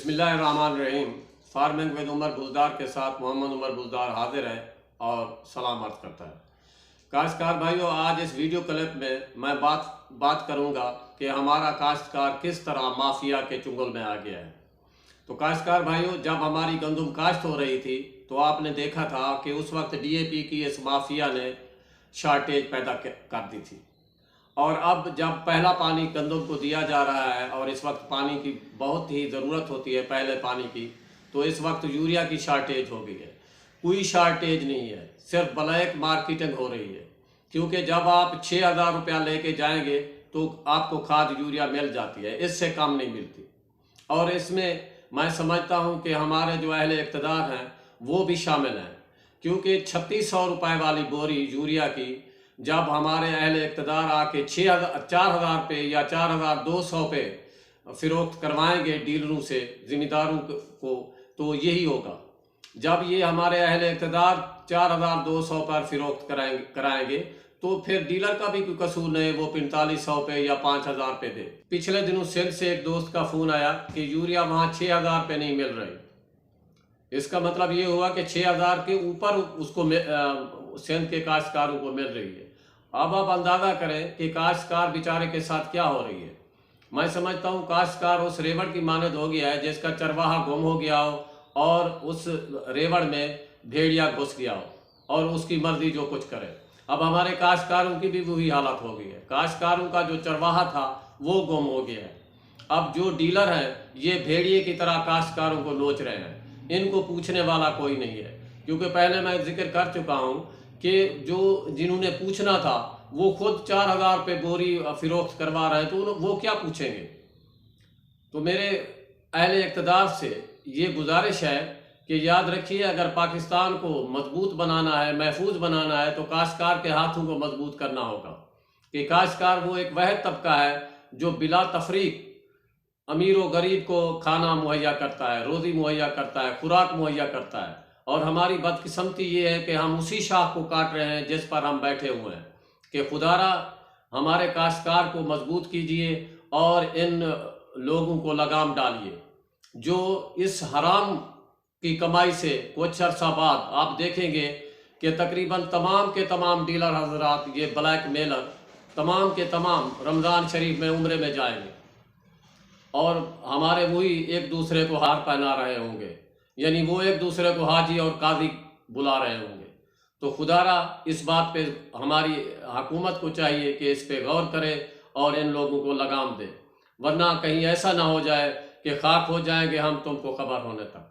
बिस्मिल्लाहिर्रहमानिर्रहीम। Farming with Umar Buzdar के साथ मोहम्मद उमर बुजदार हाजिर है और सलाम अर्ज़ करता है। काश्तकार भाइयों, आज इस वीडियो क्लिप में मैं बात करूंगा कि हमारा काश्तकार किस तरह माफिया के चुंगल में आ गया है। तो काश्तकार भाइयों, जब हमारी गंदम काश्त हो रही थी तो आपने देखा था कि उस वक्त DAP की इस माफिया ने शार्टेज पैदा कर दी थी, और अब जब पहला पानी गंदम को दिया जा रहा है और इस वक्त पानी की बहुत ही ज़रूरत होती है पहले पानी की, तो इस वक्त यूरिया की शार्टेज हो गई है। कोई शार्टेज नहीं है, सिर्फ ब्लैक मार्केटिंग हो रही है, क्योंकि जब आप 6,000 रुपया लेके जाएंगे तो आपको खाद यूरिया मिल जाती है, इससे कम नहीं मिलती। और इसमें मैं समझता हूँ कि हमारे जो अहले इक़्तिदार हैं वो भी शामिल हैं, क्योंकि 3600 रुपये वाली बोरी यूरिया की जब हमारे अहले इक़्तिदार आके 4,000 पे या 4,200 पे फ़रोख्त करवाएंगे डीलरों से ज़िम्मेदारों को, तो यही होगा। जब ये हमारे अहले इक़्तिदार 4,200 पर फ़रोख्त कराएंगे तो फिर डीलर का भी कोई कसूर नहीं, वो 4500 पे या 5,000 पे दे। पिछले दिनों सिंध से एक दोस्त का फ़ोन आया कि यूरिया वहाँ 6,000 पे नहीं मिल रही। इसका मतलब ये हुआ कि 6,000 के ऊपर उसको सिंध के काश्तकारों को मिल रही है। अब आप अंदाज़ा करें कि काश्तकार बेचारे के साथ क्या हो रही है। मैं समझता हूँ काश्तकार उस रेवड़ की मानद हो गया है जिसका चरवाहा गुम हो गया हो और उस रेवड़ में भेड़िया घुस गया हो और उसकी मर्जी जो कुछ करे। अब हमारे काश्तकारों की भी वही हालत हो गई है। काश्तकारों का जो चरवाहा था वो गुम हो गया है। अब जो डीलर हैं ये भेड़िए की तरह काश्तकारों को नोच रहे हैं, इनको पूछने वाला कोई नहीं है। क्योंकि पहले मैं जिक्र कर चुका हूँ कि जिन्होंने पूछना था वो खुद 4,000 पे बोरी फ़रोख्त करवा रहे हैं, तो वो क्या पूछेंगे। तो मेरे अहले इक़्तिदार से ये गुजारिश है कि याद रखिए, अगर पाकिस्तान को मजबूत बनाना है, महफूज बनाना है, तो काश्तकार के हाथों को मजबूत करना होगा। कि काश्तकार वो एक वह तबका है जो बिला तफरीक अमीर व गरीब को खाना मुहैया करता है, रोज़ी मुहैया करता है, खुराक मुहैया करता है। और हमारी बदकिस्मती ये है कि हम उसी शाख को काट रहे हैं जिस पर हम बैठे हुए हैं। कि खुदारा हमारे काश्तकार को मजबूत कीजिए और इन लोगों को लगाम डालिए जो इस हराम की कमाई से कुछ अर्सा बाद आप देखेंगे कि तकरीबन तमाम के तमाम डीलर हजरात, ये ब्लैक मेलर तमाम के तमाम रमज़ान शरीफ में उम्रे में जाएंगे और हमारे वही एक दूसरे को हार पहना रहे होंगे, यानी वो एक दूसरे को हाजी और काजी बुला रहे होंगे। तो खुदारा इस बात पे हमारी हुकूमत को चाहिए कि इस पे गौर करे और इन लोगों को लगाम दे, वरना कहीं ऐसा ना हो जाए कि खाक हो जाएंगे हम तुमको खबर होने तक।